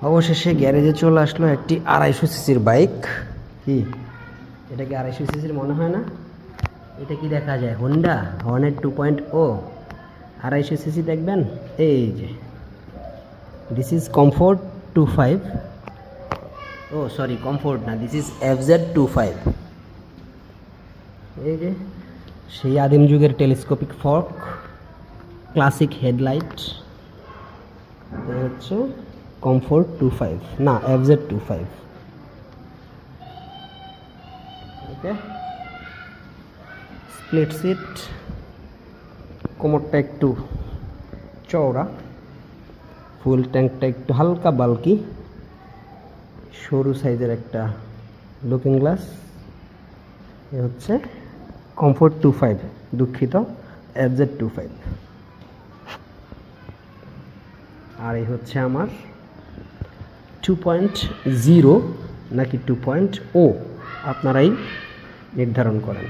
অবশেষে গ্যারেজে চলে আসলো একটি 250 সিসির বাইক। কি এটা কি 250 সিসির মনে হয় না? এটা কি দেখা যায়? হোন্ডা হর্নেট 2.0 250 সিসি দেখবেন। এই যে দিস ইজ কমফোর্ট 25। ও সরি, কমফোর্ট না, দিস ইজ FZ25। এই যে সেই আদিম যুগের টেলিস্কোপিক ফর্ক, ক্লাসিক হেডলাইট। হচ্ছে কমফোর্ট 25 না, FZ25। ওকে, স্প্লিট সিট, কোমরটা একটু চওড়া, ফুল ট্যাঙ্কটা একটু হালকা বাল্কি, সরু সাইজের একটা লুকিং গ্লাস। এ হচ্ছে কমফোর্ট 25, দুঃখিত FZ25। আর এই হচ্ছে আমার 2.0 নাকি 2.0, আপনারাই নির্ধারণ করেন।